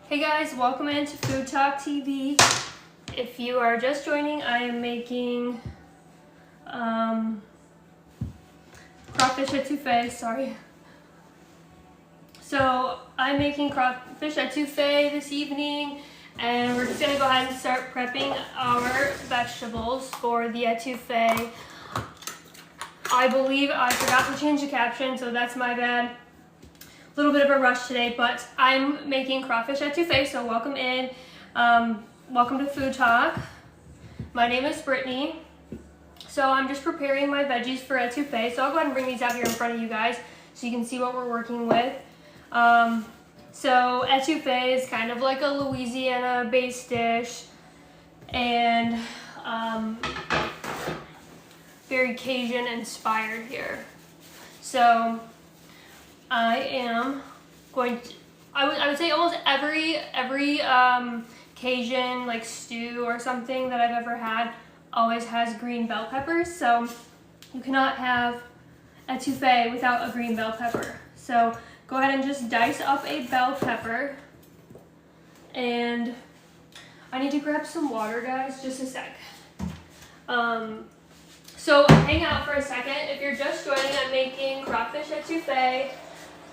Hey guys, welcome into FoodTokTV. If you are just joining, I am making crawfish etouffee, sorry. So I'm making crawfish etouffee this evening, and we're just gonna go ahead and start prepping our vegetables for the etouffee. I believe I forgot to change the caption, so that's my bad. A little bit of a rush today, but I'm making crawfish etouffee, so welcome in. Welcome to Food Talk. My name is Brittney. So I'm just preparing my veggies for etouffee, so I'll go ahead and bring these out here in front of you guys so you can see what we're working with. So etouffee is kind of like a Louisiana-based dish, and very Cajun inspired here. So I am going to, I would say almost every Cajun like stew or something that I've ever had always has green bell peppers. So you cannot have etouffee without a green bell pepper. So go ahead and just dice up a bell pepper. And I need to grab some water, guys, just a sec. So hang out for a second. If you're just joining, I'm making crawfish etouffee.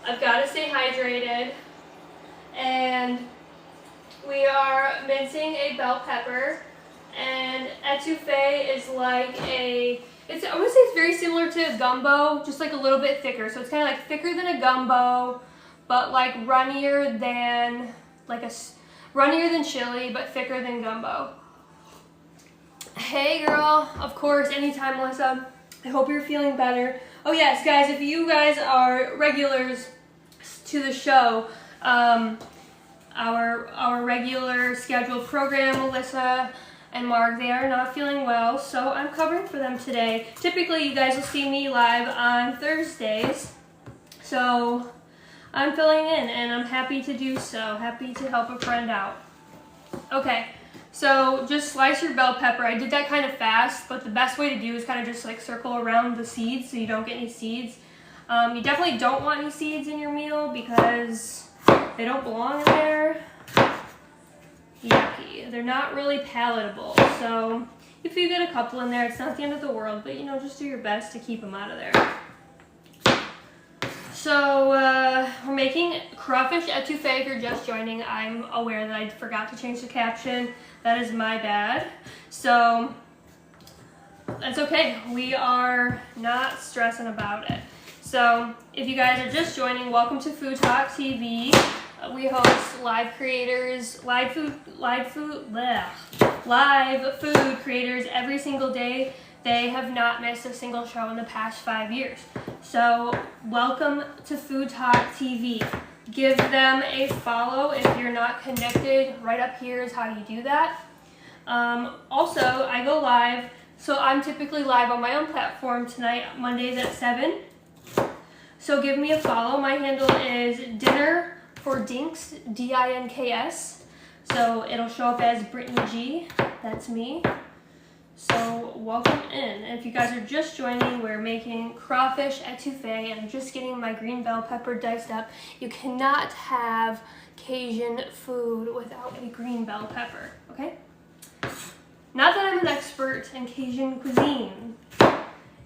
I've got to stay hydrated, and we are mincing a bell pepper, and etouffee is like I would say it's very similar to gumbo, just like a little bit thicker. So it's kind of like thicker than a gumbo, but like runnier than chili, but thicker than gumbo. Hey girl, of course, anytime, Melissa. I hope you're feeling better. Oh yes, guys, if you guys are regulars to the show, our regular scheduled program, Melissa and Mark, they are not feeling well, so I'm covering for them today. Typically, you guys will see me live on Thursdays, so I'm filling in, and I'm happy to do so. Happy to help a friend out. Okay. So just slice your bell pepper. I did that kind of fast, but the best way to do is kind of just like circle around the seeds so you don't get any seeds. You definitely don't want any seeds in your meal because they don't belong in there. Yucky. They're not really palatable. So if you get a couple in there, it's not the end of the world, but you know, just do your best to keep them out of there. So we're making crawfish etouffee. If you're just joining, I'm aware that I forgot to change the caption. That is my bad. So that's okay. We are not stressing about it. So if you guys are just joining, welcome to Food Talk TV. We host live food creators every single day. They have not missed a single show in the past 5 years. So welcome to Food Talk TV. Give them a follow if you're not connected. Right up here is how you do that. Also, I go live. So I'm typically live on my own platform tonight, Mondays at 7. So give me a follow. My handle is Dinner for Dinks, D-I-N-K-S. So it'll show up as Brittney G. That's me. So welcome in. And if you guys are just joining, we're making crawfish etouffee, and I'm just getting my green bell pepper diced up. You cannot have Cajun food without a green bell pepper, okay? Not that I'm an expert in Cajun cuisine.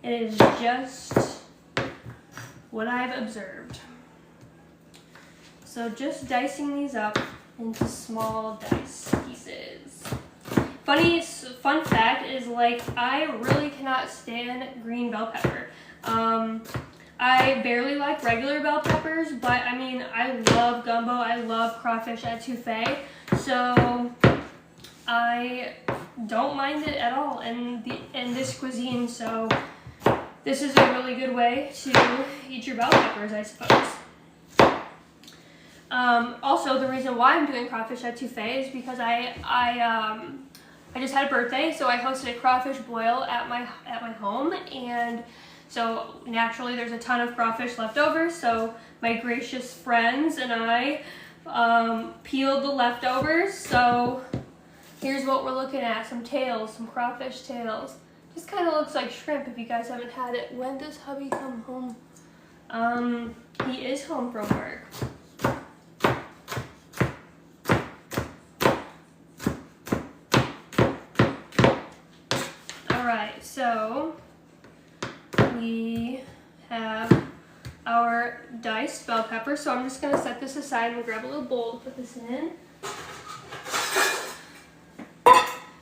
It is just what I've observed. So just dicing these up into small dice pieces. Fun fact is, like, I really cannot stand green bell pepper. I barely like regular bell peppers, but I mean, I love gumbo, I love crawfish etouffee, so I don't mind it at all in this cuisine. So this is a really good way to eat your bell peppers, I suppose. Also, the reason why I'm doing crawfish etouffee is because I just had a birthday, so I hosted a crawfish boil at my home, and so naturally there's a ton of crawfish left over. So my gracious friends and I peeled the leftovers. So here's what we're looking at: some tails, some crawfish tails. Just kind of looks like shrimp if you guys haven't had it. When does hubby come home? He is home from work. so we have our diced bell pepper. So I'm just gonna set this aside and grab a little bowl to put this in.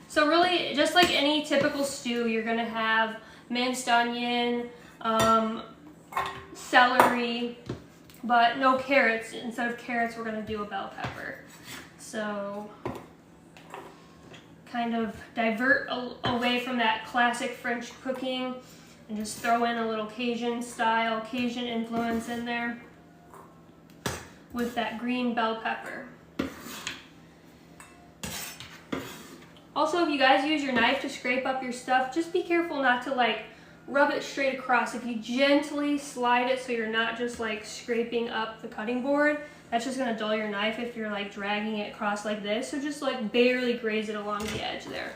So really, just like any typical stew, you're gonna have minced onion, celery, but no carrots. Instead of carrots, we're gonna do a bell pepper. So kind of divert away from that classic French cooking and just throw in a little Cajun style, Cajun influence in there with that green bell pepper. Also, if you guys use your knife to scrape up your stuff, just be careful not to like rub it straight across. If you gently slide it so you're not just like scraping up the cutting board, that's just gonna dull your knife if you're like dragging it across like this. So just like barely graze it along the edge there.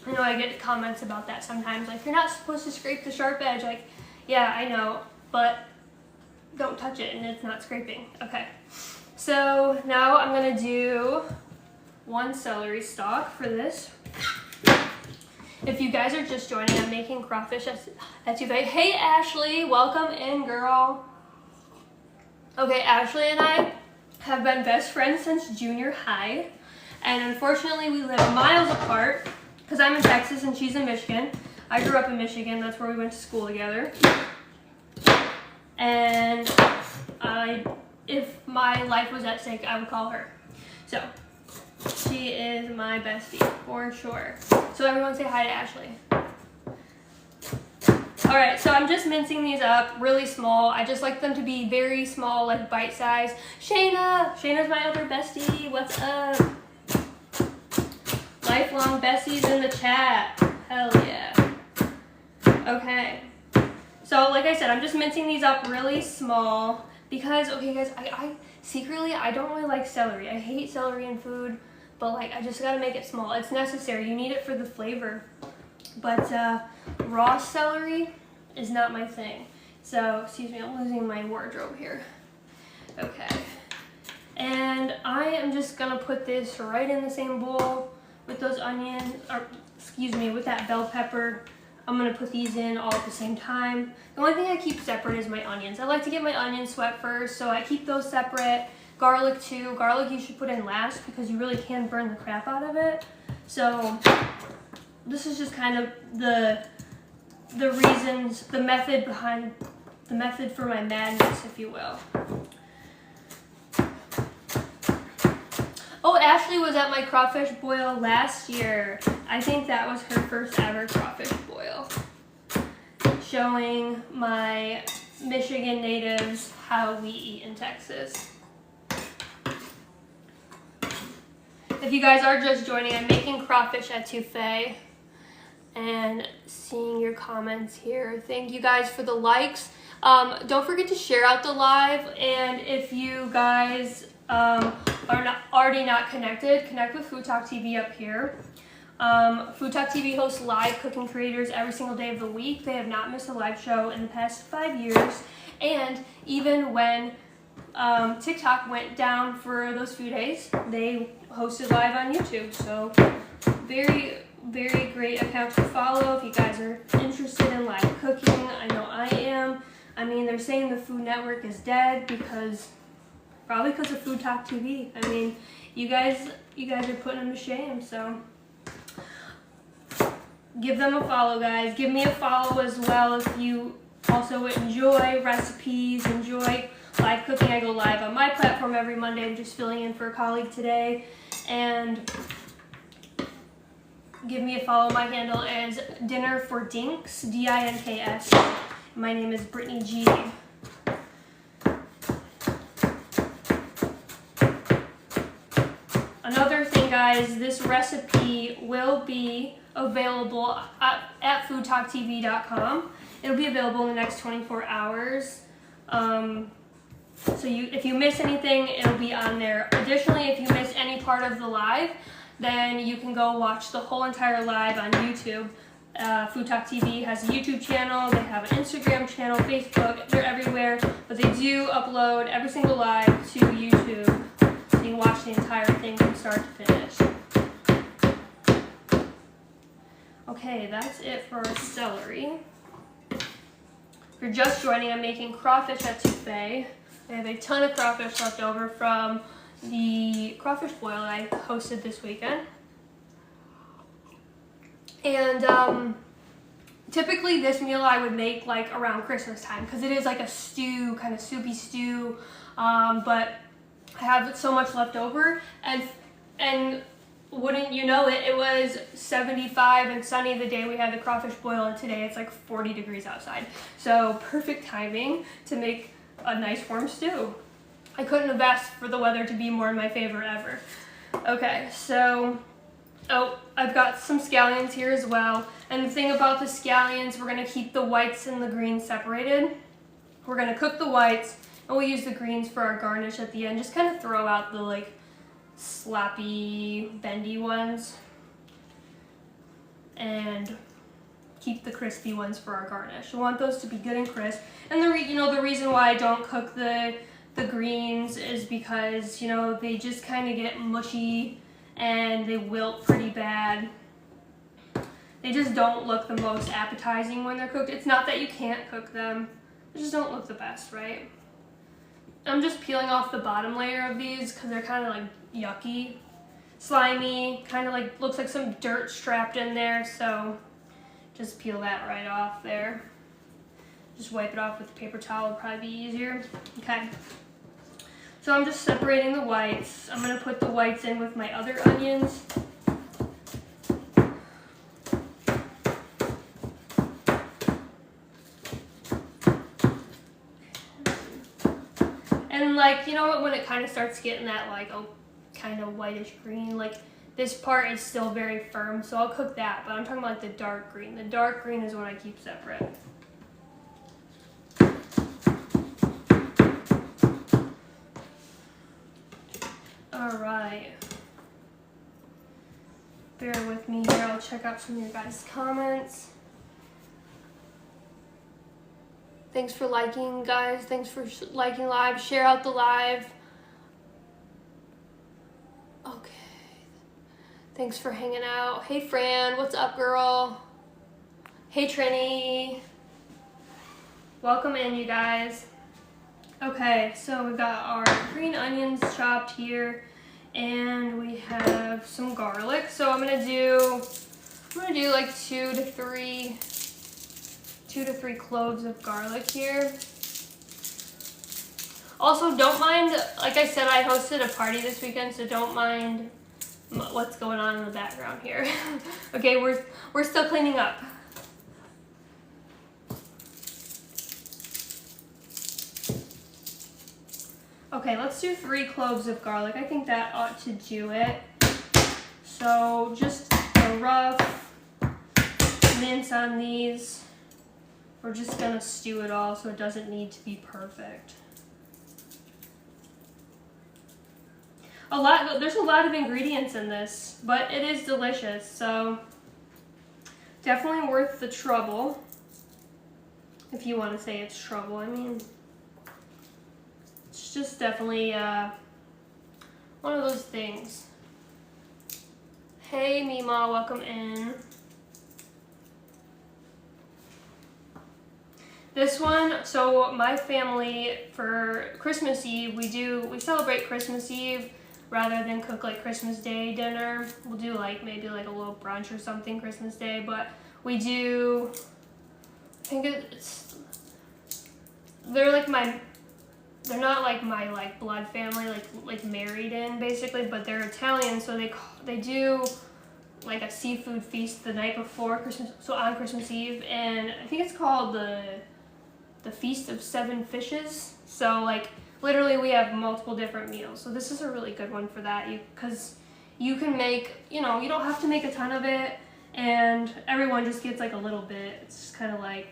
I know I get comments about that sometimes, like you're not supposed to scrape the sharp edge. Like, yeah, I know, but don't touch it and it's not scraping. Okay, so now I'm gonna do 1 celery stalk for this. If you guys are just joining, I'm making crawfish etouffee. Hey Ashley, welcome in, girl. Okay, Ashley and I have been best friends since junior high, and unfortunately we live miles apart because I'm in Texas and she's in Michigan. I grew up in Michigan, that's where we went to school together. And if my life was at stake, I would call her. So she is my bestie, for sure. So everyone say hi to Ashley. All right, so I'm just mincing these up really small. I just like them to be very small, like bite size. Shayna's my other bestie, what's up? Lifelong besties in the chat, hell yeah. Okay, so like I said, I'm just mincing these up really small because, okay guys, I secretly, I don't really like celery. I hate celery in food, but like I just gotta make it small. It's necessary, you need it for the flavor. But raw celery is not my thing. So, excuse me, I'm losing my wardrobe here. Okay. And I am just gonna put this right in the same bowl with those onions, or excuse me, with that bell pepper. I'm gonna put these in all at the same time. The only thing I keep separate is my onions. I like to get my onions sweat first, so I keep those separate. Garlic too. Garlic you should put in last because you really can burn the crap out of it. So this is just kind of the reasons, the method behind, the method for my madness, if you will. Oh, Ashley was at my crawfish boil last year. I think that was her first ever crawfish boil. Showing my Michigan natives how we eat in Texas. If you guys are just joining, I'm making crawfish etouffee and seeing your comments here. Thank you guys for the likes. Don't forget to share out the live, and if you guys are already not connected, connect with FoodTokTV up here. FoodTokTV hosts live cooking creators every single day of the week. They have not missed a live show in the past 5 years, and even when TikTok went down for those few days, they hosted live on YouTube. So very, very great account to follow if you guys are interested in live cooking. I know I am. I mean, they're saying the Food Network is dead probably because of FoodTokTV. I mean, you guys are putting them to shame. So give them a follow, guys. Give me a follow as well if you also enjoy recipes, enjoy live cooking. I go live on my platform every Monday. I'm just filling in for a colleague today. And give me a follow. My handle is Dinner for Dinks, D-I-N-K-S. My name is Brittney G. Another thing, guys, this recipe will be available at foodtoktv.com. It'll be available in the next 24 hours. So if you miss anything, it'll be on there. Additionally, if you miss any part of the live, then you can go watch the whole entire live on YouTube. FoodTokTV has a YouTube channel, they have an Instagram channel, Facebook, they're everywhere, but they do upload every single live to YouTube, so you can watch the entire thing from start to finish. Okay, that's it for our celery. If you're just joining, I'm making crawfish etouffee. I have a ton of crawfish left over from the crawfish boil I hosted this weekend. And typically this meal I would make like around Christmas time because it is like a stew, kind of soupy stew, but I have so much left over, and wouldn't you know it, it was 75 and sunny the day we had the crawfish boil, and today it's like 40 degrees outside. So perfect timing to make a nice warm stew. I couldn't have asked for the weather to be more in my favor ever. Okay, so, I've got some scallions here as well. And the thing about the scallions, we're gonna keep the whites and the greens separated. We're gonna cook the whites, and we'll use the greens for our garnish at the end. Just kind of throw out the like sloppy, bendy ones, and keep the crispy ones for our garnish. We want those to be good and crisp. And the reason why I don't cook the greens is because, you know, they just kind of get mushy and they wilt pretty bad. They just don't look the most appetizing when they're cooked. It's not that you can't cook them, they just don't look the best, right? I'm just peeling off the bottom layer of these because they're kind of like yucky, slimy, kind of like looks like some dirt strapped in there, so just peel that right off there. Just wipe it off with a paper towel, would probably be easier. Okay. So I'm just separating the whites. I'm gonna put the whites in with my other onions. And like, you know what, when it kind of starts getting that like, kind of whitish green, like this part is still very firm, so I'll cook that, but I'm talking about like the dark green. The dark green is what I keep separate. Alright. Bear with me here, I'll check out some of your guys' comments. Thanks for liking, guys. Thanks for liking live. Share out the live. Okay. Thanks for hanging out. Hey, Fran. What's up, girl? Hey, Trini. Welcome in, you guys. Okay, so we've got our green onions chopped here, and we have some garlic. So I'm gonna do like two to three cloves of garlic here. Also, don't mind, like I said, I hosted a party this weekend, so don't mind what's going on in the background here. Okay, we're still cleaning up. Okay, let's do 3 cloves of garlic. I think that ought to do it. So just a rough mince on these. We're just gonna stew it all, so it doesn't need to be perfect. There's a lot of ingredients in this, but it is delicious, so definitely worth the trouble, if you want to say it's trouble. I mean, it's just definitely one of those things. Hey Mima, welcome in. This one, so my family for Christmas Eve, we celebrate Christmas Eve rather than cook like Christmas Day dinner. We'll do like maybe like a little brunch or something Christmas Day, but we do, I think they're not like my like blood family, like married in basically, but they're Italian, so they do like a seafood feast the night before Christmas, so on Christmas Eve, and I think it's called the Feast of 7 Fishes. So like literally we have multiple different meals, so this is a really good one for that, because you can make, you know, you don't have to make a ton of it, and everyone just gets like a little bit. It's kind of like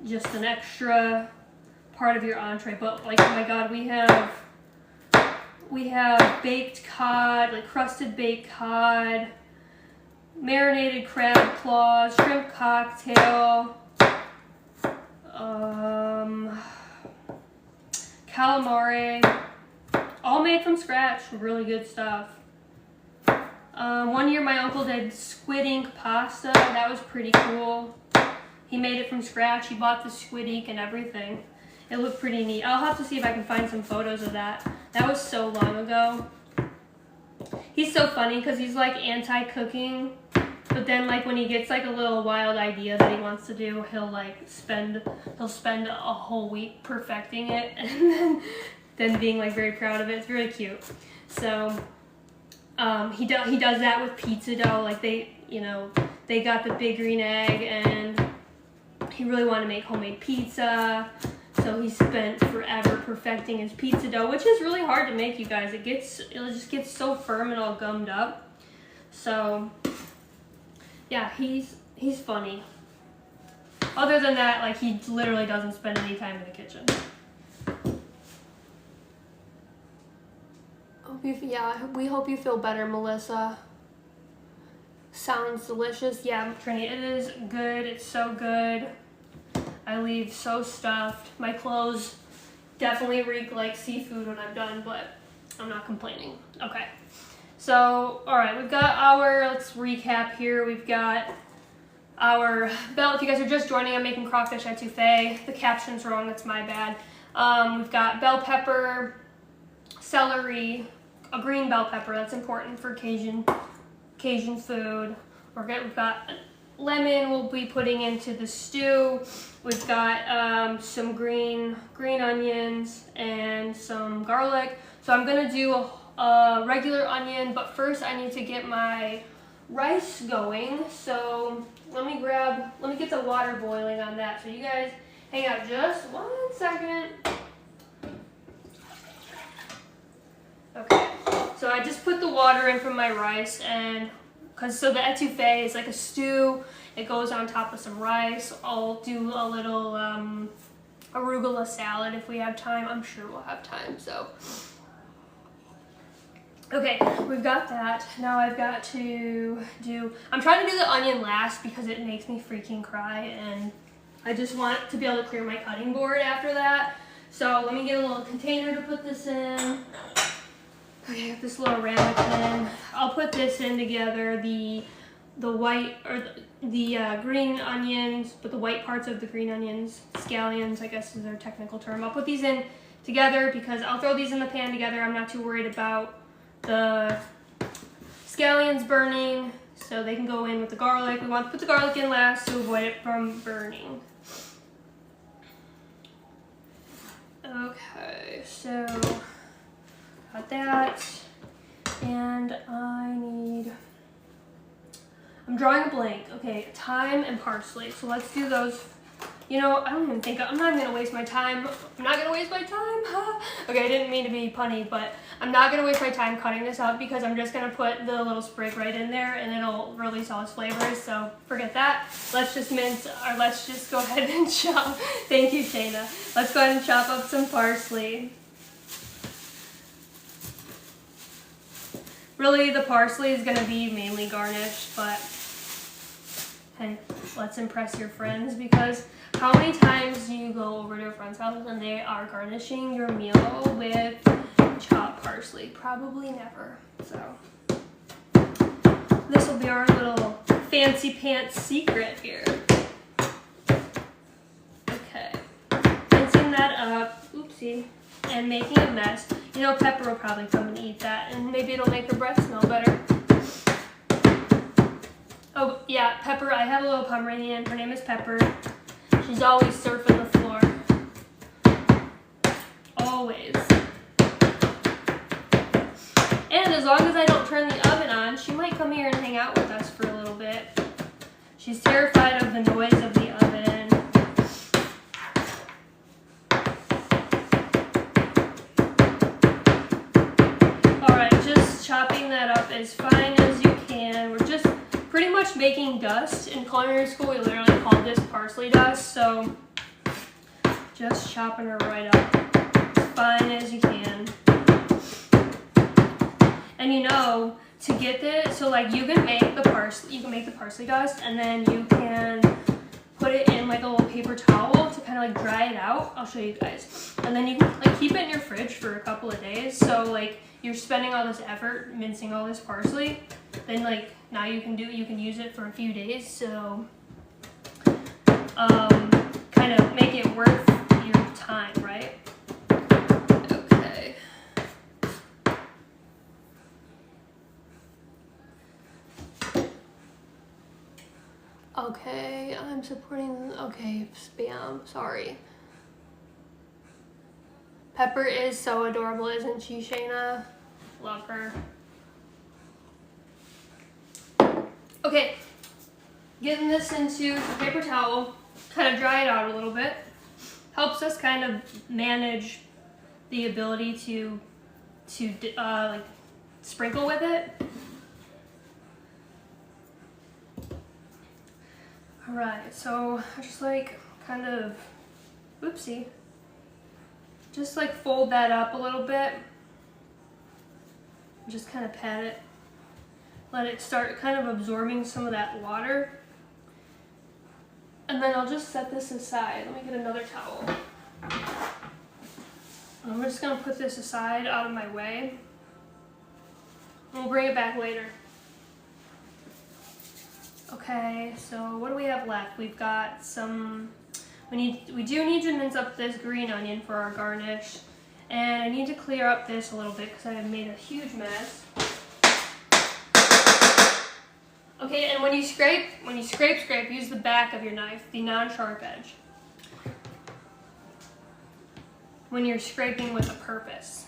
just an extra part of your entree. But like, oh my god, we have baked cod, like crusted baked cod, marinated crab claws, shrimp cocktail, calamari, all made from scratch. Really good stuff. One year my uncle did squid ink pasta. That was pretty cool. He made it from scratch. He bought the squid ink and everything. It looked pretty neat. I'll have to see if I can find some photos of that. That was so long ago. He's so funny because he's like anti-cooking, but then like when he gets like a little wild idea that he wants to do, he'll spend a whole week perfecting it and then being like very proud of it. It's really cute. So he does that with pizza dough. Like they got the big green egg and he really wanted to make homemade pizza. So he spent forever perfecting his pizza dough, which is really hard to make, you guys. It just gets so firm and all gummed up. So yeah, he's funny. Other than that, like, he literally doesn't spend any time in the kitchen. We hope you feel better, Melissa. Sounds delicious. Yeah, Brittney, it is good. It's so good. I leave so stuffed. My clothes definitely reek like seafood when I'm done, but I'm not complaining. Okay. So, all right, we've got let's recap here. We've got our bell. If you guys are just joining, I'm making crawfish etouffee. The caption's wrong, that's my bad. We've got bell pepper, celery, a green bell pepper. That's important for Cajun food. We've got lemon we'll be putting into the stew. We've got some green onions and some garlic. So I'm gonna do a regular onion, but first I need to get my rice going. So let me get the water boiling on that. So you guys hang out just 1 second. Okay, so I just put the water in from my rice, and so the etouffee is like a stew. It goes on top of some rice. I'll do a little arugula salad if we have time. I'm sure we'll have time, so. Okay, we've got that. Now I've got to I'm trying to do the onion last because it makes me freaking cry, and I just want to be able to clear my cutting board after that. So let me get a little container to put this in. Okay, I have this little ramekin. I'll put this in together, the white, or the green onions, but the white parts of the green onions, scallions, I guess is their technical term. I'll put these in together because I'll throw these in the pan together. I'm not too worried about the scallions burning, so they can go in with the garlic. We want to put the garlic in last to avoid it from burning. Okay, so got that, and I'm drawing a blank. Okay, thyme and parsley. So let's do those. You know, I'm not even gonna waste my time. I'm not gonna waste my time. Okay, I didn't mean to be punny, but I'm not gonna waste my time cutting this up because I'm just gonna put the little sprig right in there and it'll release all its flavors. So forget that. Let's just go ahead and chop. Thank you, Shayna. Let's go ahead and chop up some parsley. Really, the parsley is gonna be mainly garnished, but hey, let's impress your friends, because how many times do you go over to a friend's house and they are garnishing your meal with chopped parsley? Probably never. So this will be our little fancy pants secret here. Okay, rinsing that up, oopsie, and making a mess. You know, Pepper will probably come and eat that, and maybe it'll make her breath smell better. Oh yeah, Pepper, I have a little Pomeranian. Her name is Pepper. She's always surfing the floor. Always. And as long as I don't turn the oven on, she might come here and hang out with us for a little bit. She's terrified of the noise of the oven. Alright, just chopping that up as fine as you can. We're just pretty much making dust. In culinary school, we literally called this parsley dust, so just chopping her right up as fine as you can. And you know, to get this, so like you can make the parsley dust, and then you can put it in like a little paper towel to kind of like dry it out. I'll show you guys. And then you can like keep it in your fridge for a couple of days. So like you're spending all this effort mincing all this parsley, then like now you can use it for a few days. So kind of make it worth your time, right? Okay. Okay, I'm supporting, okay, spam, sorry. Pepper is so adorable, isn't she, Shayna? Love her. Okay, getting this into the paper towel, kind of dry it out a little bit. Helps us kind of manage the ability to like sprinkle with it. All right, so I just like kind of, oopsie, just like fold that up a little bit. Just kind of pat it. Let it start kind of absorbing some of that water. And then I'll just set this aside. Let me get another towel. I'm just gonna put this aside out of my way. We'll bring it back later. Okay, so what do we have left? We've got some, we do need to mince up this green onion for our garnish. And I need to clear up this a little bit because I have made a huge mess. Okay, and when you scrape, use the back of your knife, the non-sharp edge. When you're scraping with a purpose.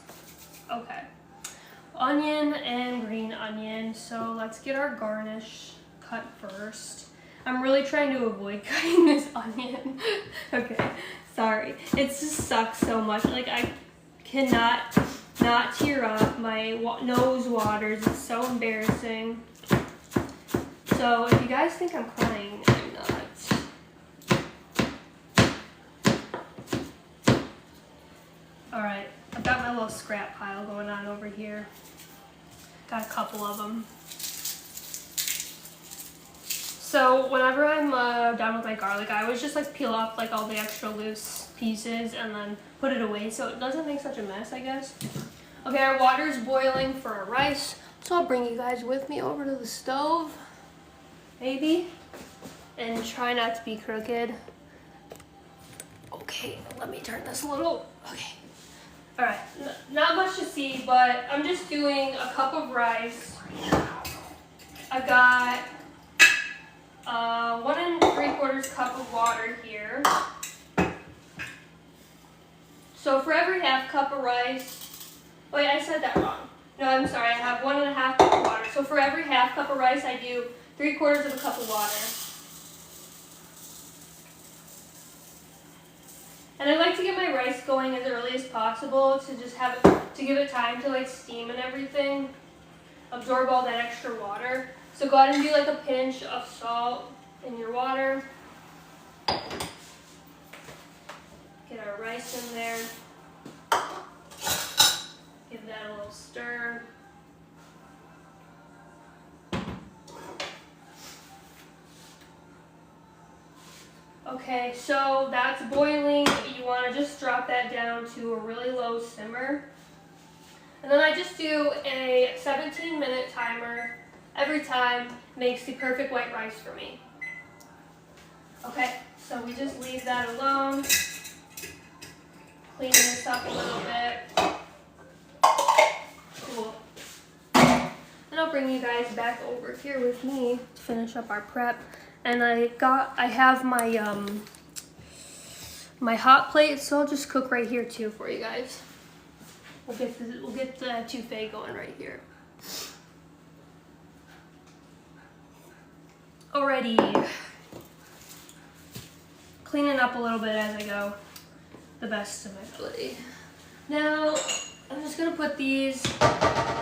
Okay. Onion and green onion. So let's get our garnish cut first. I'm really trying to avoid cutting this onion. Okay, sorry. It just sucks so much. Like I cannot not tear up. My nose waters. It's so embarrassing. So if you guys think I'm crying, I'm not. Alright, I've got my little scrap pile going on over here. Got a couple of them. So whenever I'm done with my garlic, I always just like peel off like all the extra loose pieces and then put it away so it doesn't make such a mess, I guess. Okay, our water is boiling for our rice, so I'll bring you guys with me over to the stove. Maybe, and try not to be crooked. Okay, let me turn this a little. Okay, all right, not much to see, but I'm just doing a cup of rice. I've got 1 3/4 cup of water here. So for every half cup of rice, wait, I said that wrong. No, I'm sorry, I have 1 1/2 cup of water. So for every half cup of rice, I do 3/4 of a cup of water. And I like to get my rice going as early as possible to just have it, to give it time to like steam and everything, absorb all that extra water. So go ahead and do like a pinch of salt in your water. Get our rice in there. Give that a little stir. Okay, so that's boiling. You want to just drop that down to a really low simmer. And then I just do a 17-minute timer every time. Makes the perfect white rice for me. Okay, so we just leave that alone. Clean this up a little bit. Cool. And I'll bring you guys back over here with me to finish up our prep. And I have my my hot plate, so I'll just cook right here too for you guys. We'll get the etouffee going right here. Alrighty. Cleaning up a little bit as I go, the best of my ability. Now I'm just gonna put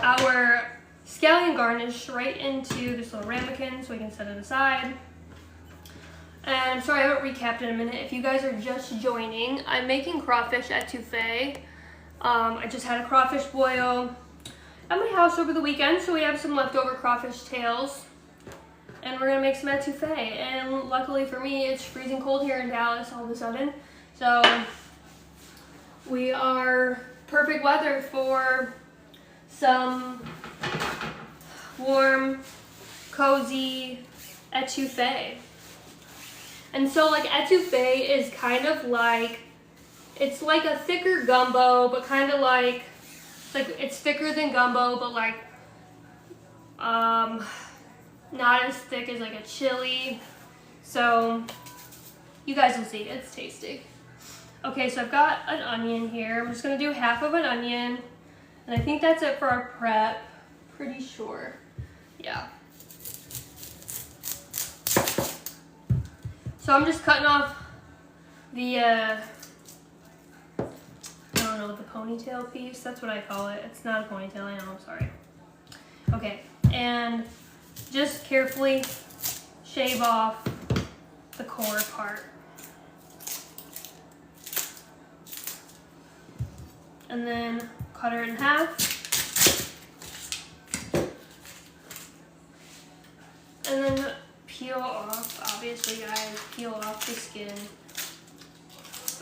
our scallion garnish right into this little ramekin so we can set it aside. And I'm sorry I haven't recapped in a minute. If you guys are just joining, I'm making crawfish etouffee. I just had a crawfish boil at my house over the weekend, so we have some leftover crawfish tails. And we're gonna make some etouffee. And luckily for me, it's freezing cold here in Dallas all of a sudden. So we are perfect weather for some warm, cozy etouffee. And so like etouffee is kind of like, it's like a thicker gumbo, but kind of like it's thicker than gumbo, but like not as thick as like a chili. So you guys will see, it's tasty. Okay, so I've got an onion here. I'm just gonna do half of an onion, and I think that's it for our prep. Pretty sure, yeah. So I'm just cutting off the, I don't know, the ponytail piece. That's what I call it. It's not a ponytail, I know, I'm sorry. Okay, and just carefully shave off the core part. And then cut her in half. And then peel off, obviously guys, peel off the skin.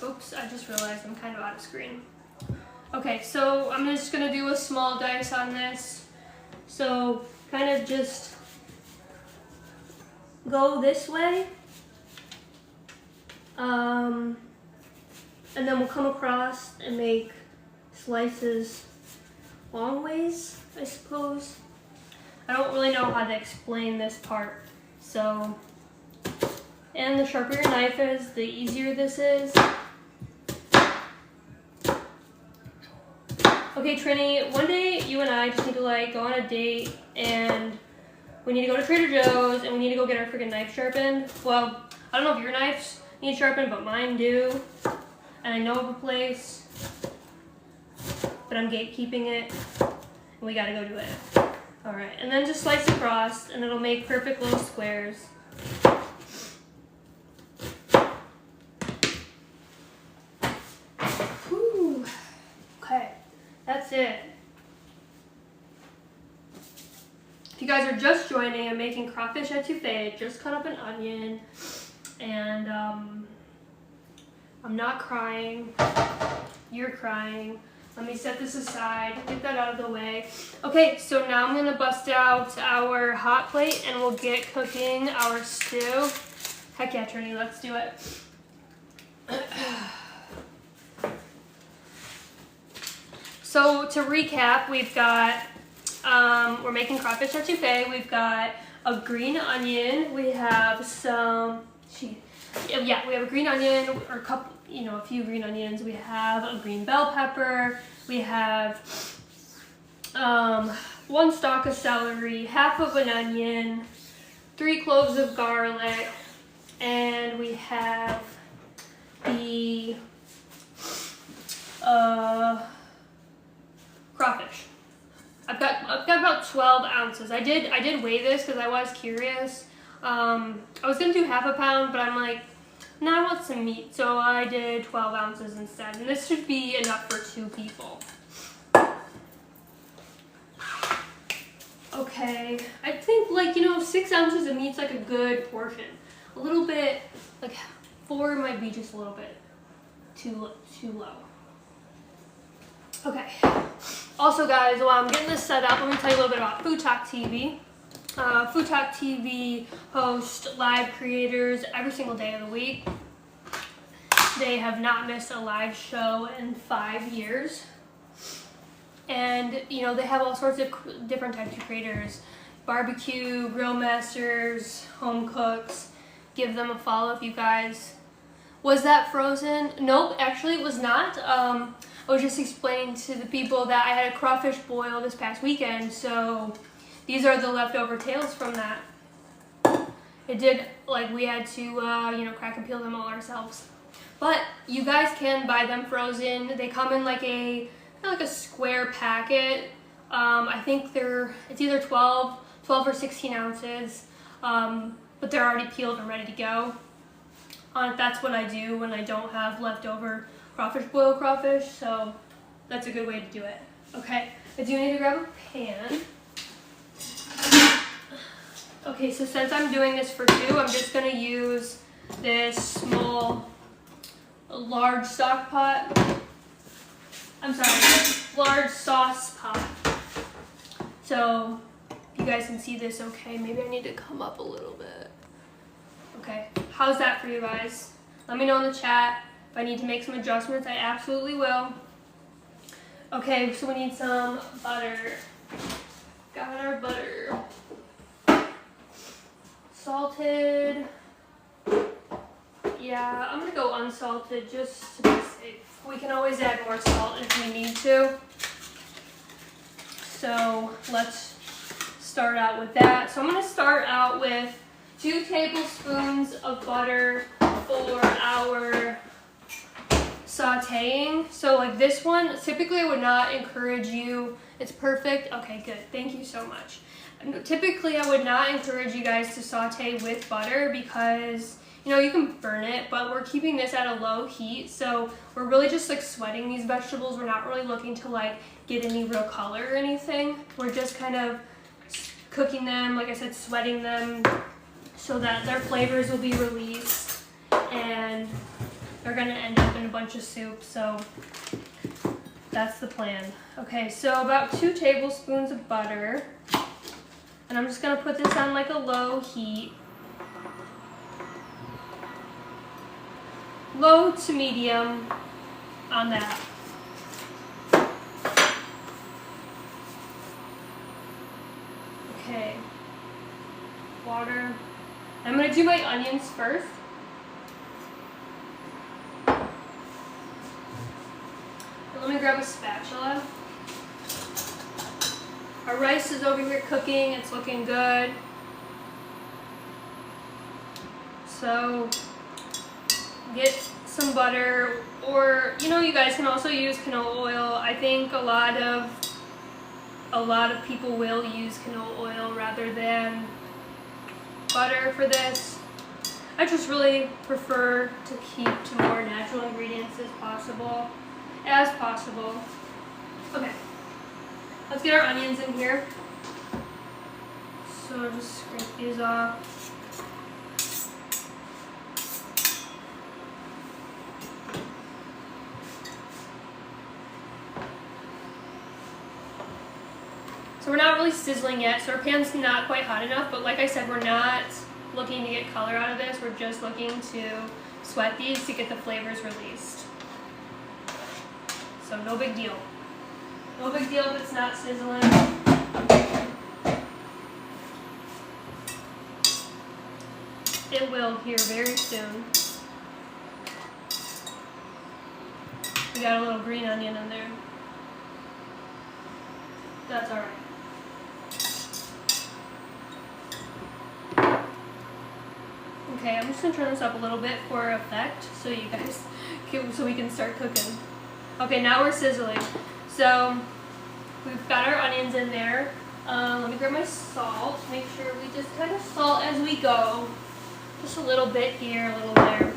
Oops, I just realized I'm kind of out of screen. Okay, so I'm just gonna do a small dice on this. So kind of just go this way. And then we'll come across and make slices long ways, I suppose. I don't really know how to explain this part. So, and the sharper your knife is, the easier this is. Okay, Trini, one day you and I just need to like go on a date and we need to go to Trader Joe's and we need to go get our freaking knife sharpened. Well, I don't know if your knives need sharpened, but mine do. And I know of a place, but I'm gatekeeping it, and we gotta go do it. All right, and then just slice across, and it'll make perfect little squares. Whew. Okay, that's it. If you guys are just joining, I'm making crawfish etouffee. Just cut up an onion, and I'm not crying. You're crying. Let me set this aside, get that out of the way. Okay, so now I'm gonna bust out our hot plate and we'll get cooking our stew. Heck yeah, Trini, let's do it. So to recap, we've got, we're making crawfish etouffee. We've got a green onion. We have some, we have a green onion, or a couple, a few green onions. We have a green bell pepper. We have 1 stalk of celery, half of an onion, 3 cloves of garlic, and we have the crawfish. I've got about 12 ounces. I did weigh this because I was curious. I was gonna do half a pound, but I'm like, no, I want some meat, so I did 12 ounces instead, and this should be enough for 2 people. Okay, I think 6 ounces of meat's like a good portion. A little bit, like 4 might be just a little bit too low. Okay, also guys, while I'm getting this set up, I'm gonna tell you a little bit about FoodTokTV. FoodTokTV hosts live creators every single day of the week. They have not missed a live show in 5 years. And, they have all sorts of different types of creators. Barbecue, grill masters, home cooks. Give them a follow if you guys... Was that frozen? Nope, actually it was not. I was just explaining to the people that I had a crawfish boil this past weekend, so... These are the leftover tails from that. It did, we had to, crack and peel them all ourselves. But you guys can buy them frozen. They come in like a square packet. I think it's either 12 or 16 ounces. But they're already peeled and ready to go. That's what I do when I don't have leftover boiled crawfish. So that's a good way to do it. Okay, I do need to grab a pan. Okay, so since I'm doing this for 2, I'm just going to use this small a large stock pot. I'm sorry, large sauce pot. So you guys can see this okay. Maybe I need to come up a little bit. Okay, how's that for you guys? Let me know in the chat. If I need to make some adjustments, I absolutely will. Okay, so we need some butter. Got our butter. Salted. Yeah, I'm gonna go unsalted just to be safe. We can always add more salt if we need to. So let's start out with that. So I'm gonna start out with 2 tablespoons of butter for our sauteing. So like this one, typically I would not encourage you, it's perfect. Okay, good, thank you so much. Typically I would not encourage you guys to saute with butter because you know, you can burn it, but we're keeping this at a low heat, so we're really just like sweating these vegetables. We're not really looking to like get any real color or anything. We're just kind of cooking them, like I said, sweating them so that their flavors will be released and they're gonna end up in a bunch of soup, so that's the plan. Okay, so about 2 tablespoons of butter, and I'm just gonna put this on like a low heat. Low to medium on that. Okay, water. I'm gonna do my onions first. Let me grab a spatula. Our rice is over here cooking, it's looking good. So get some butter, or you know, you guys can also use canola oil. I think a lot of people will use canola oil rather than butter for this. I just really prefer to keep to more natural ingredients as possible. Okay, let's get our onions in here. So just scrape these off. So we're not really sizzling yet, so our pan's not quite hot enough, but like I said, we're not looking to get color out of this. We're just looking to sweat these to get the flavors released. So no big deal. No big deal if it's not sizzling. It will here very soon. We got a little green onion in there. That's alright. Okay, I'm just gonna turn this up a little bit for effect so you guys so we can start cooking. Okay, now we're sizzling. So we've got our onions in there. Let me grab my salt. Make sure we just kind of salt as we go. Just a little bit here, a little there.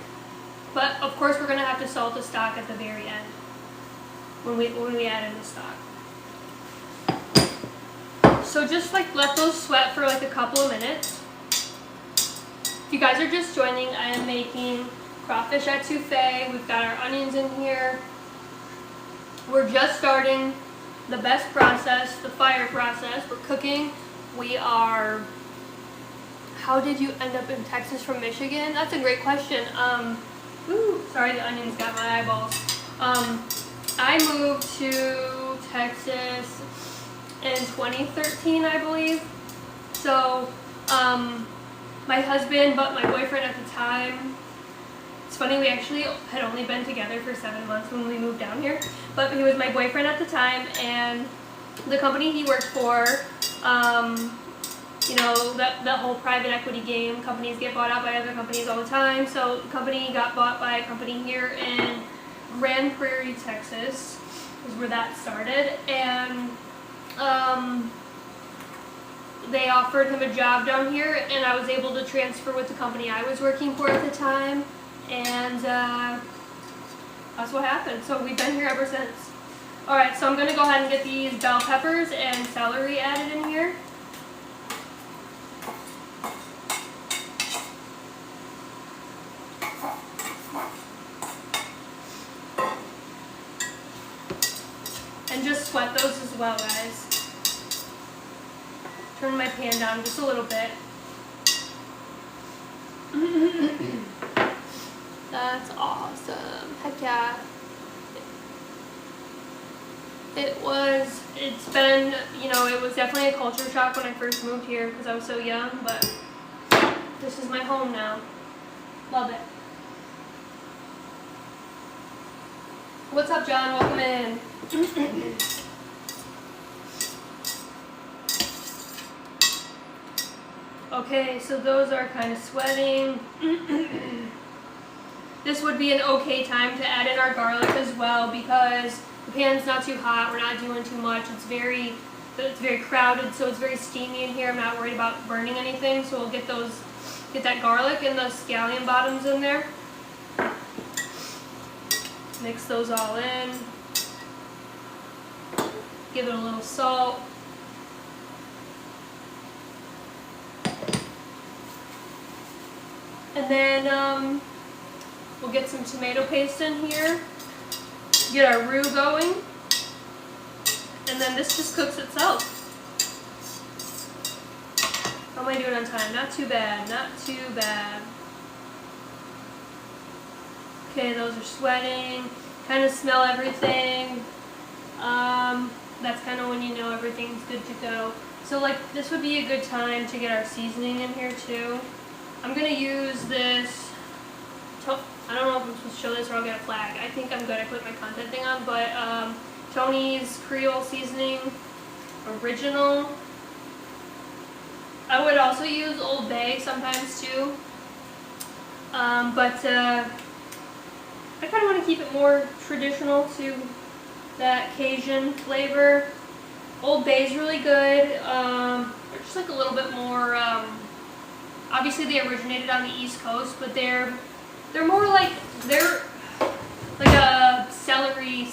But of course we're gonna have to salt the stock at the very end when we add in the stock. So just like let those sweat for like a couple of minutes. If you guys are just joining, I am making crawfish etouffee. We've got our onions in here. We're just starting the best process, the fire process. We're cooking. We are, how did you end up in Texas from Michigan? That's a great question. Sorry, the onions got my eyeballs. I moved to Texas in 2013, I believe. So, my husband, but my boyfriend at the time, it's funny, we actually had only been together for 7 months when we moved down here, but he was my boyfriend at the time, and the company he worked for, you know, that whole private equity game, companies get bought out by other companies all the time, so the company got bought by a company here in Grand Prairie, Texas, is where that started, and they offered him a job down here, and I was able to transfer with the company I was working for at the time, and that's what happened. So we've been here ever since. Alright, so I'm going to go ahead and get these bell peppers and celery added in here. And just sweat those as well, guys. Turn my pan down just a little bit. That's awesome. Heck yeah. It's been, you know, it was definitely a culture shock when I first moved here because I was so young, but this is my home now. Love it. What's up, John? Welcome in. Okay, so those are kind of sweating. This would be an okay time to add in our garlic as well because the pan's not too hot, we're not doing too much. It's very crowded, so it's very steamy in here. I'm not worried about burning anything, so we'll get that garlic and the scallion bottoms in there. Mix those all in. Give it a little salt. And then we'll get some tomato paste in here. Get our roux going. And then this just cooks itself. How am I doing on time? Not too bad, not too bad. Okay, those are sweating. Kind of smell everything. That's kind of when you know everything's good to go. So like this would be a good time to get our seasoning in here too. I'm going to use this, I don't know if I'm supposed to show this or I'll get a flag. I think I'm good. I put my content thing on, but Tony's Creole Seasoning Original. I would also use Old Bay sometimes too, but I kind of want to keep it more traditional to that Cajun flavor. Old Bay's really good. They're just like a little bit more, obviously they originated on the East Coast, but they're more like, they're like a celery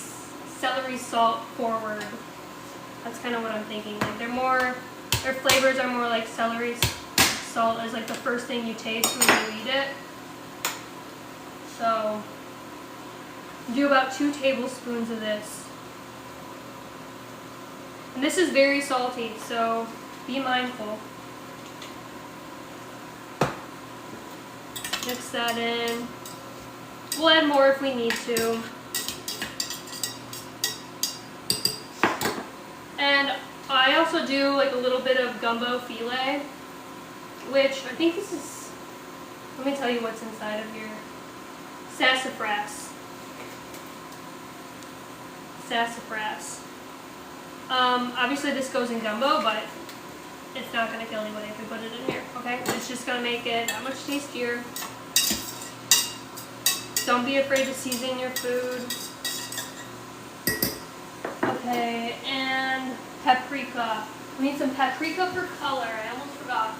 salt forward. That's kind of what I'm thinking. Like their flavors are more like celery salt is like the first thing you taste when you eat it. So do about 2 tablespoons of this. And this is very salty, so be mindful. Mix that in. We'll add more if we need to. And I also do like a little bit of gumbo filet, which I think this is, let me tell you what's inside of here. Sassafras. Sassafras. Obviously this goes in gumbo, but it's not going to kill anybody if we put it in here, okay? It's just going to make it that much tastier. Don't be afraid to season your food. Okay, and paprika. We need some paprika for color. I almost forgot.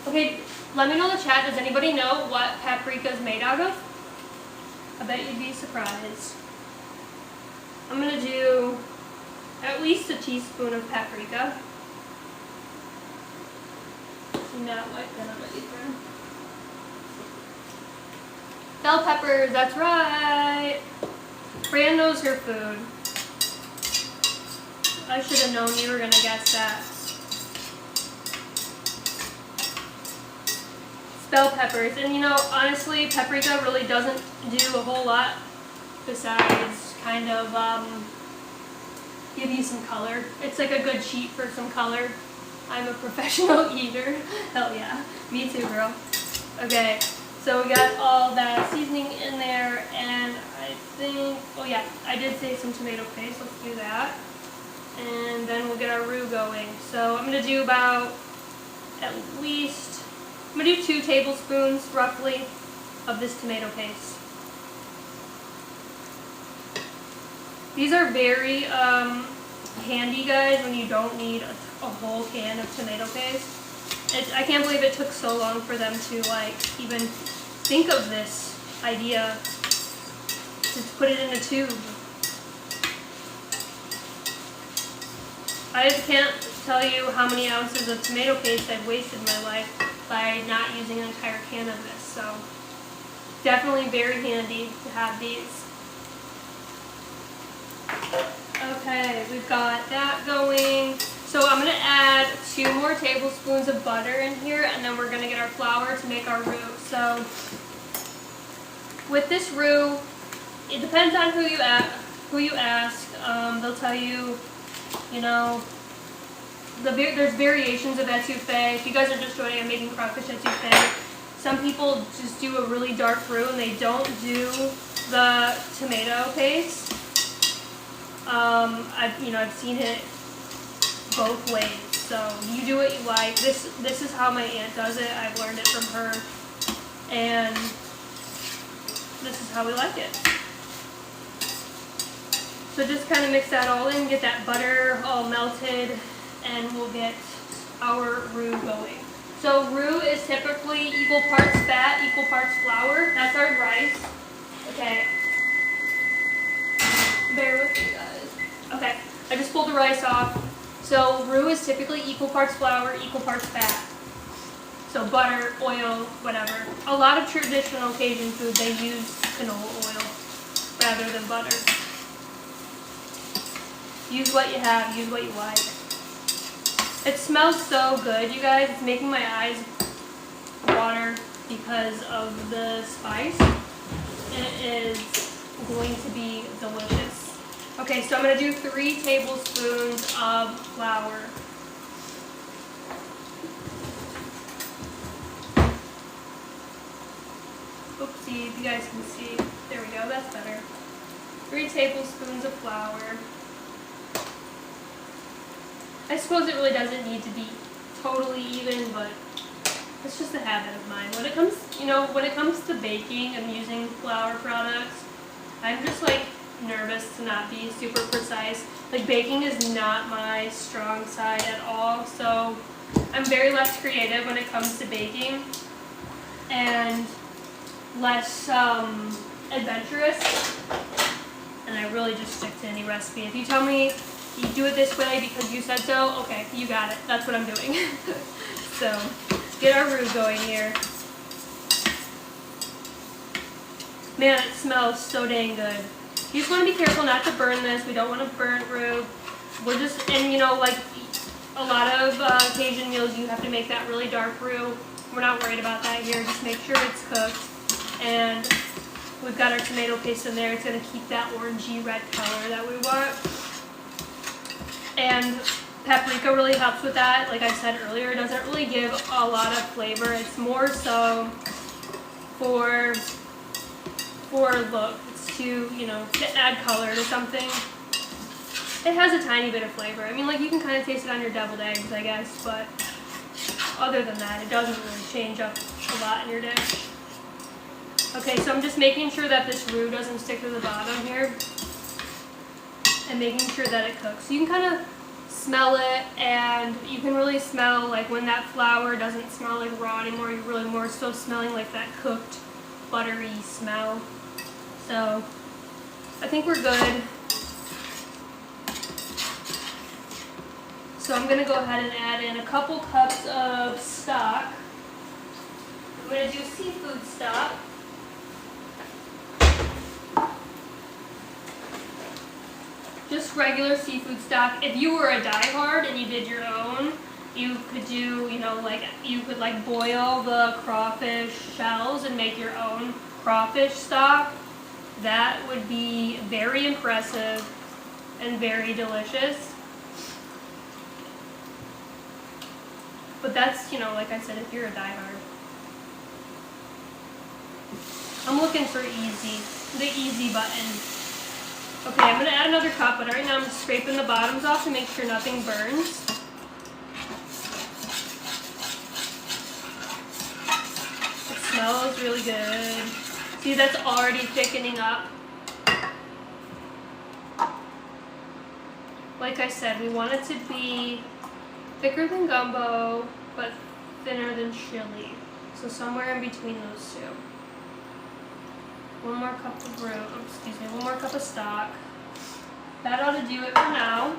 Okay, let me know in the chat. Does anybody know what paprika is made out of? I bet you'd be surprised. I'm going to do at least a teaspoon of paprika. Not white, then I'm ready for. Bell peppers, that's right. Fran knows her food. I should have known you were going to guess that. Bell peppers. And you know, honestly, paprika really doesn't do a whole lot besides kind of give you some color. It's like a good cheat for some color. I'm a professional eater. Hell yeah. Me too, girl. Okay, so we got all that seasoning in there, and I think, oh yeah, I did say some tomato paste. Let's do that. And then we'll get our roux going. So I'm going to do about at least, I'm going to do 2 tablespoons roughly of this tomato paste. These are very handy, guys, when you don't need a whole can of tomato paste. I can't believe it took so long for them to like even think of this idea to put it in a tube. I can't tell you how many ounces of tomato paste I've wasted in my life by not using an entire can of this. So definitely very handy to have these. Okay, we've got that going. So I'm gonna add 2 more tablespoons of butter in here, and then we're gonna get our flour to make our roux. So with this roux, it depends on who you ask. They'll tell you, you know, there's variations of etouffee. If you guys are just joining, I'm making crawfish etouffee. Some people just do a really dark roux and they don't do the tomato paste. I've seen it both ways. So you do what you like. This is how my aunt does it. I've learned it from her, and this is how we like it. So just kind of mix that all in, get that butter all melted, and we'll get our roux going. So roux is typically equal parts fat, equal parts flour. That's our rice. Okay. Bear with me, guys. Okay, I just pulled the rice off. So roux is typically equal parts flour, equal parts fat. So butter, oil, whatever. A lot of traditional Cajun food, they use canola oil rather than butter. Use what you have, use what you like. It smells so good, you guys. It's making my eyes water because of the spice. And it is going to be delicious. Okay, so I'm going to do 3 tablespoons of flour. Oopsie, if you guys can see. There we go, that's better. 3 tablespoons of flour. I suppose it really doesn't need to be totally even, but it's just a habit of mine. When it comes to baking and using flour products, I'm just like nervous to not be super precise. Like baking is not my strong side at all, so I'm very less creative when it comes to baking and less adventurous, and I really just stick to any recipe. If you tell me you do it this way because you said so, okay, you got it. That's what I'm doing. So get our roux going here. Man, it smells so dang good. You just want to be careful not to burn this. We don't want to burn roux. We're just, and you know, like a lot of Cajun meals, you have to make that really dark roux. We're not worried about that here. Just make sure it's cooked. And we've got our tomato paste in there. It's going to keep that orangey red color that we want. And paprika really helps with that. Like I said earlier, it doesn't really give a lot of flavor. It's more so for look. It's to, you know, to add color to something. It has a tiny bit of flavor. I mean, like you can kind of taste it on your deviled eggs, I guess, but other than that, it doesn't really change up a lot in your dish. Okay, so I'm just making sure that this roux doesn't stick to the bottom here, and making sure that it cooks. So you can kind of smell it, and you can really smell like when that flour doesn't smell like raw anymore. You're really more so smelling like that cooked, buttery smell. So I think we're good. So I'm going to go ahead and add in a couple cups of stock. I'm going to do seafood stock. Just regular seafood stock. If you were a diehard and you did your own, you could do, you know, like you could like boil the crawfish shells and make your own crawfish stock. That would be very impressive and very delicious. But that's, you know, like I said, if you're a diehard. I'm looking for the easy button. Okay, I'm going to add another cup, but right now I'm just scraping the bottoms off to make sure nothing burns. It smells really good. See, that's already thickening up. Like I said, we want it to be thicker than gumbo, but thinner than chili. So somewhere in between those two. One more cup of one more cup of stock. That ought to do it for now.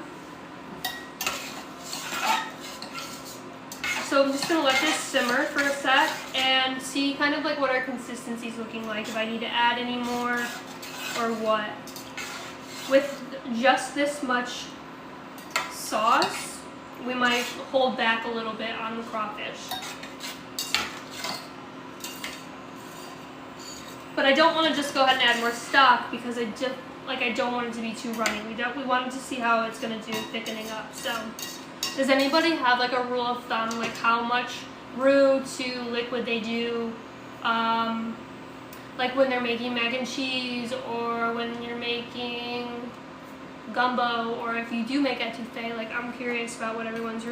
So I'm just going to let this simmer for a sec and see kind of like what our consistency is looking like, if I need to add any more or what. with just this much sauce, we might hold back a little bit on the crawfish. But I don't want to just go ahead and add more stock because I don't want it to be too runny. We wanted to see how it's going to do thickening up. So, does anybody have like a rule of thumb, like how much roux to liquid they do? Like when they're making mac and cheese, or when you're making gumbo, or if you do make etouffee. Like, I'm curious about what everyone's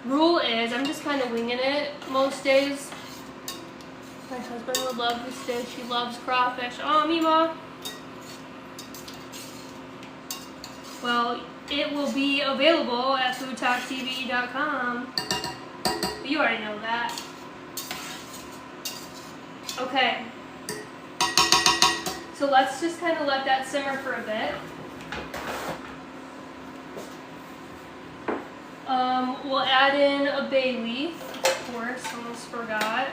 rule is. I'm just kind of winging it most days. My husband would love this dish. He loves crawfish. Oh, Mima. Well, it will be available at FoodTokTV.com. You already know that. Okay. So let's just kind of let that simmer for a bit. We'll add in a bay leaf, of course, almost forgot.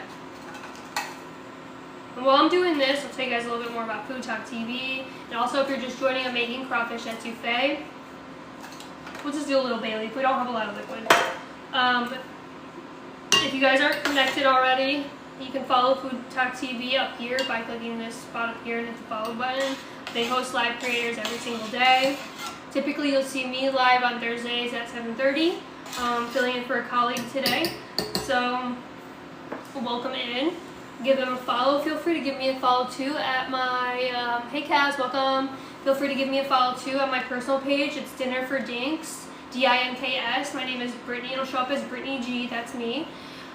And while I'm doing this, I'll tell you guys a little bit more about Food Talk TV. And also, if you're just joining, I'm making crawfish etouffee. We'll just do a little bay leaf. We don't have a lot of liquid. If you guys aren't connected already, you can follow Food Talk TV up here by clicking this spot up here and hit the follow button. They host live creators every single day. Typically, you'll see me live on Thursdays at 7:30, filling in for a colleague today. So, welcome in. Give them a follow. Feel free to give me a follow too at my, hey Kaz, welcome. Feel free to give me a follow too on my personal page. It's Dinner for Dinks, D-I-N-K-S. My name is Brittney. It'll show up as Brittney G. That's me.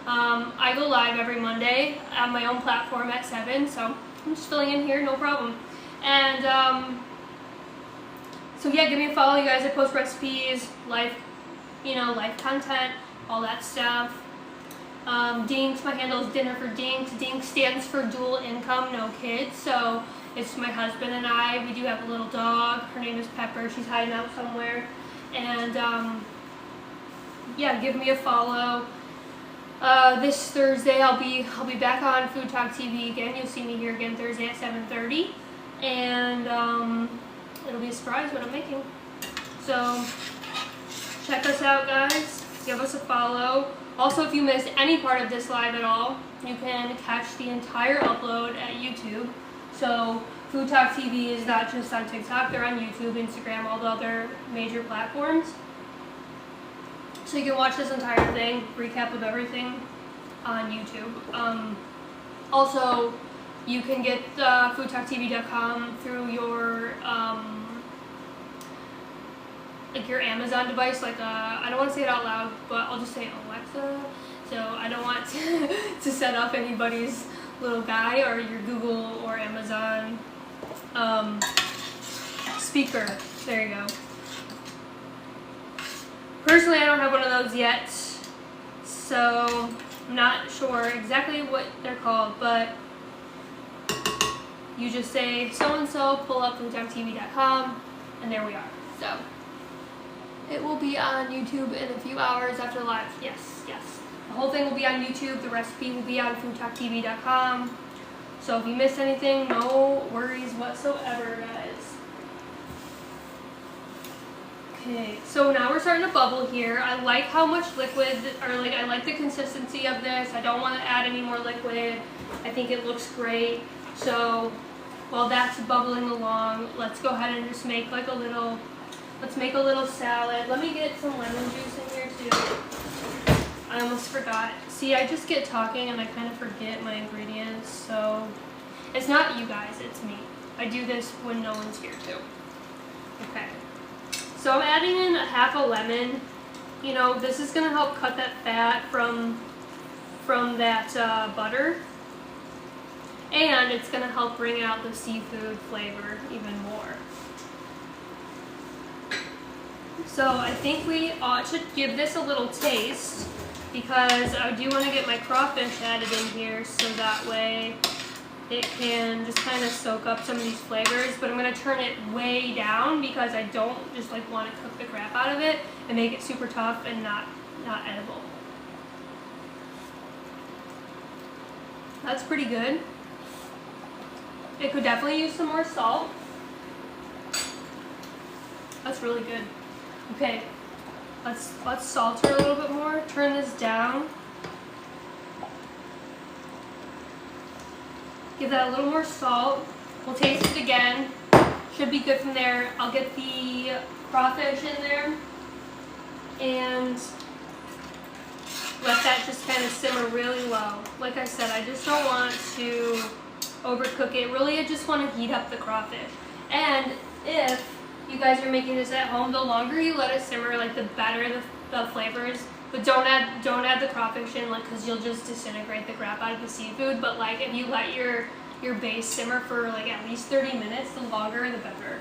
I go live every Monday on my own platform at 7, so I'm just filling in here, no problem. And so yeah, give me a follow, you guys. I post recipes, live content, all that stuff. Dinks, my handle is Dinner for Dinks. Dinks stands for dual income, no kids. So it's my husband and I. We do have a little dog. Her name is Pepper. She's hiding out somewhere. And yeah, give me a follow. This Thursday I'll be back on Food Talk TV again. You'll see me here again Thursday at 7:30, and it'll be a surprise what I'm making. So check us out, guys. Give us a follow. Also, if you missed any part of this live at all, you can catch the entire upload at YouTube. So Food Talk TV is not just on TikTok; they're on YouTube, Instagram, all the other major platforms. So you can watch this entire thing, recap of everything on YouTube. Also, you can get FoodTokTV.com through your like your Amazon device. Like I don't want to say it out loud, but I'll just say Alexa. So I don't want to set up anybody's little guy or your Google or Amazon speaker. There you go. Personally, I don't have one of those yet, so I'm not sure exactly what they're called, but you just say so-and-so, pull up FoodTokTV.com, and there we are. So it will be on YouTube in a few hours after live. Yes, yes. The whole thing will be on YouTube. The recipe will be on FoodTokTV.com. So if you missed anything, no worries whatsoever, guys. Okay, so now we're starting to bubble here. I like how much liquid, or like I like the consistency of this. I don't want to add any more liquid. I think it looks great. So while that's bubbling along, let's go ahead and just make like a little, let's make a little salad. Let me get some lemon juice in here too. I almost forgot. See, I just get talking and I kind of forget my ingredients. So it's not you guys, it's me. I do this when no one's here too. Okay. So I'm adding in half a lemon. You know, this is going to help cut that fat from that butter. And it's going to help bring out the seafood flavor even more. So I think we ought to give this a little taste, because I do want to get my crawfish added in here so that way it can just kind of soak up some of these flavors. But I'm going to turn it way down because I don't just like want to cook the crap out of it and make it super tough and not edible. That's pretty good. It could definitely use some more salt. That's really good. Okay, let's salt her a little bit more. Turn this down. Give that a little more salt. We'll taste it again. Should be good from there. I'll get the crawfish in there and let that just kind of simmer really low. Like I said, I just don't want to overcook it. Really, I just want to heat up the crawfish. And if you guys are making this at home, the longer you let it simmer, like the better the flavors. But don't add the crawfish in, like, because you'll just disintegrate the crap out of the seafood. But like if you let your base simmer for like at least 30 minutes, the longer the better.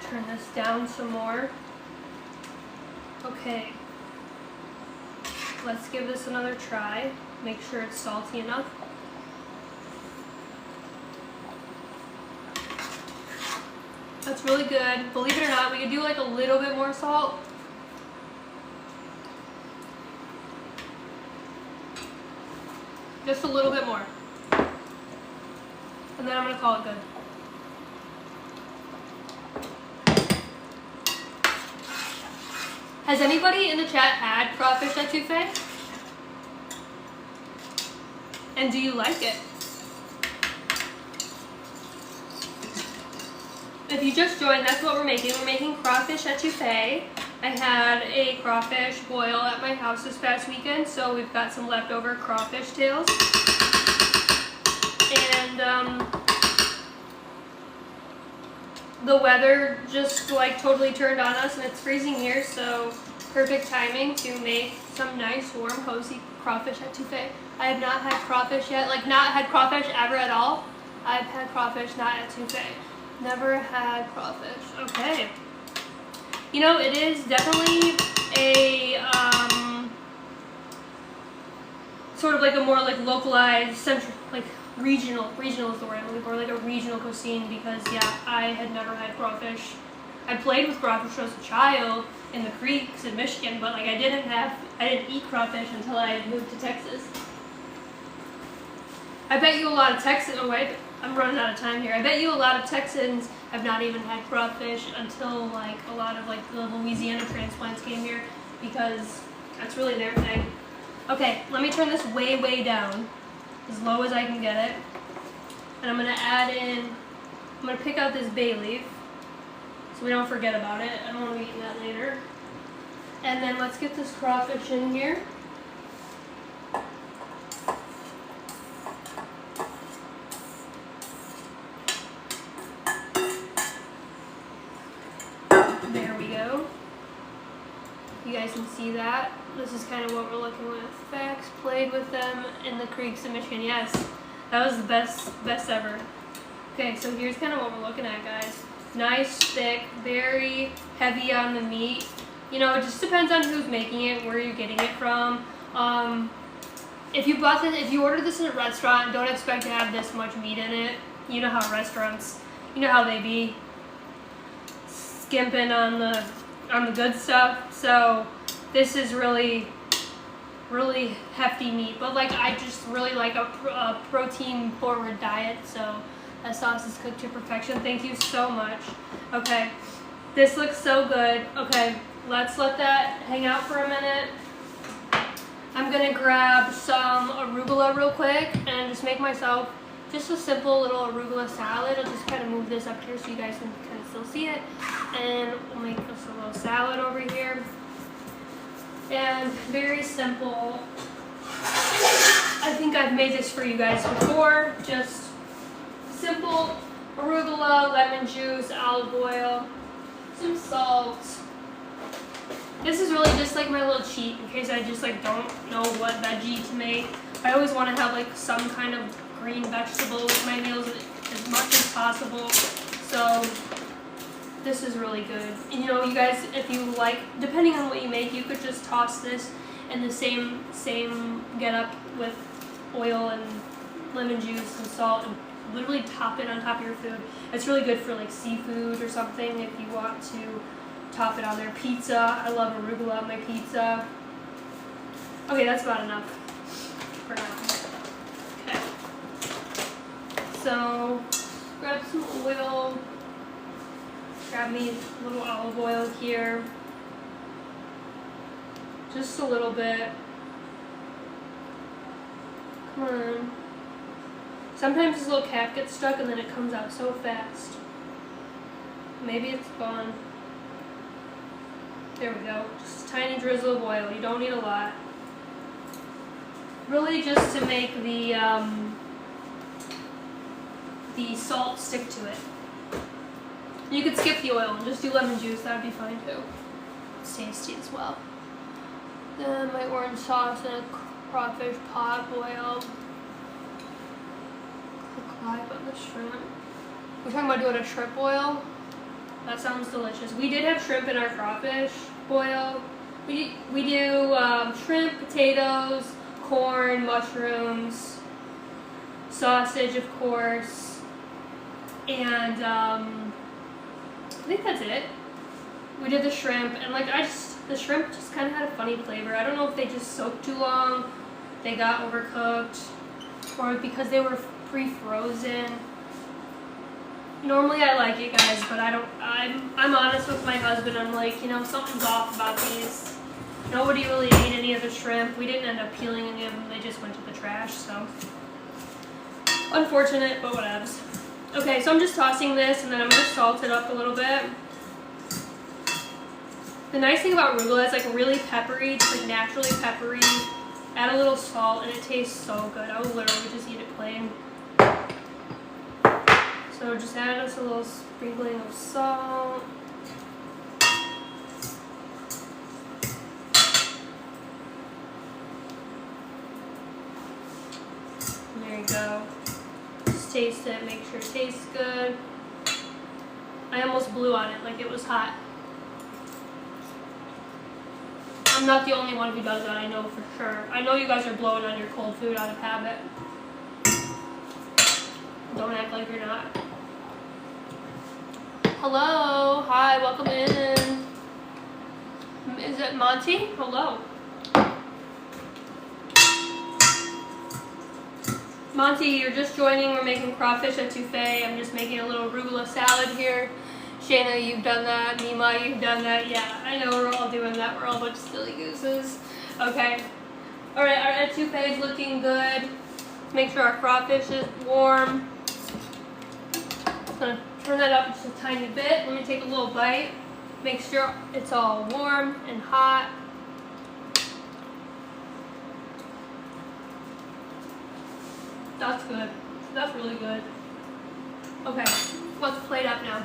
Turn this down some more. Okay. Let's give this another try. Make sure it's salty enough. That's really good. Believe it or not, we could do like a little bit more salt. Just a little bit more. And then I'm gonna call it good. Has anybody in the chat had crawfish etouffee? And do you like it? If you just joined, that's what we're making. We're making crawfish etouffee. I had a crawfish boil at my house this past weekend, so we've got some leftover crawfish tails. And the weather just like totally turned on us, and it's freezing here, so perfect timing to make some nice warm cozy crawfish etouffee. I have not had crawfish yet, like not had crawfish ever at all. I've had crawfish, not etouffee. Never had crawfish. Okay. You know, it is definitely a sort of like a more like localized, central, like regional is the word I'm looking for, like a regional cuisine, because yeah, I had never had crawfish. I played with crawfish as a child in the creeks in Michigan, but like I didn't eat crawfish until I moved to Texas. I bet you a lot of Texans, oh wait, I'm running out of time here. I bet you a lot of Texans have not even had crawfish until like a lot of like the Louisiana transplants came here, because that's really their thing. Okay, let me turn this way, way down, as low as I can get it. And I'm gonna pick out this bay leaf so we don't forget about it. I don't want to be eating that later. And then let's get this crawfish in here. There we go. You guys can see that. This is kind of what we're looking with. Facts, played with them in the creeks in Michigan. Yes, that was the best ever. Okay, so here's kind of what we're looking at, guys. Nice, thick, very heavy on the meat. You know, it just depends on who's making it, where you're getting it from. If you ordered this in a restaurant, don't expect to have this much meat in it. You know how restaurants, you know how they be skimping on the good stuff. So this is really hefty meat, but like I just really like a protein forward diet, so that sauce is cooked to perfection. Thank you so much. Okay, this looks so good. Okay, let's let that hang out for a minute. I'm gonna grab some arugula real quick and just make myself just a simple little arugula salad. I'll just kind of move this up here so you guys can kind of still see it, and we'll make us a little salad over here. And very simple. I think I've made this for you guys before. Just simple arugula, lemon juice, olive oil, some salt. This is really just like my little cheat in case I just like don't know what veggie to make. I always want to have like some kind of green vegetable with my meals as much as possible. So this is really good. And you know, you guys, if you like, depending on what you make, you could just toss this in the same get up with oil and lemon juice and salt and literally top it on top of your food. It's really good for like seafood or something if you want to top it on there. Pizza, I love arugula on my pizza. Okay, that's about enough for now. Okay. So grab some oil. Grab me a little olive oil here. Just a little bit. Come on. Sometimes this little cap gets stuck and then it comes out so fast. Maybe it's gone. There we go. Just a tiny drizzle of oil. You don't need a lot. Really just to make the salt stick to it. You could skip the oil and just do lemon juice. That would be fine too. It's tasty as well. Then my orange sauce and a crawfish pot boil. Click live on the shrimp. We're talking about doing a shrimp boil. That sounds delicious. We did have shrimp in our crawfish boil. We do shrimp, potatoes, corn, mushrooms, sausage, of course, and I think that's it. We did the shrimp, and like the shrimp just kind of had a funny flavor. I don't know if they just soaked too long, they got overcooked, or because they were pre-frozen. Normally I like it, guys, but I'm honest with my husband. I'm like, you know, something's off about these. Nobody really ate any of the shrimp. We didn't end up peeling any of them. They just went to the trash, so unfortunate, but whatevs. Okay, so I'm just tossing this, and then I'm going to salt it up a little bit. The nice thing about arugula is like really peppery, just like naturally peppery. Add a little salt, and it tastes so good. I would literally just eat it plain. So just add us a little sprinkling of salt. There you go. Just taste it, make sure it tastes good. I almost blew on it, like it was hot. I'm not the only one who does that, I know for sure. I know you guys are blowing on your cold food out of habit. Don't act like you're not. Hello, hi, welcome in. Is it Monty? Hello. Monty, you're just joining. We're making crawfish etouffee. I'm just making a little arugula salad here. Shayna, you've done that. Nima, you've done that. Yeah, I know we're all doing that. We're all a bunch of silly gooses. Okay. All right, our etouffee is looking good. Make sure our crawfish is warm. I'm gonna turn that up just a tiny bit. Let me take a little bite. Make sure it's all warm and hot. That's good. That's really good. Okay, let's plate up now.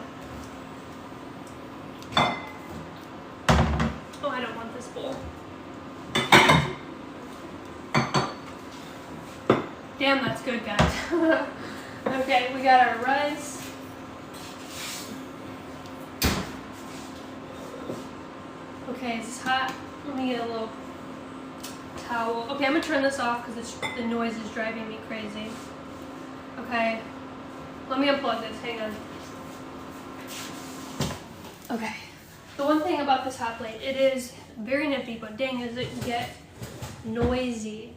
Oh, I don't want this bowl. Damn, that's good, guys. Okay, we got our rice. Okay, it's hot. Let me get a little towel. Okay, I'm gonna turn this off because the noise is driving me crazy. Okay, let me unplug this. Hang on. Okay. The one thing about this hot plate, it is very nifty, but dang, does it get noisy.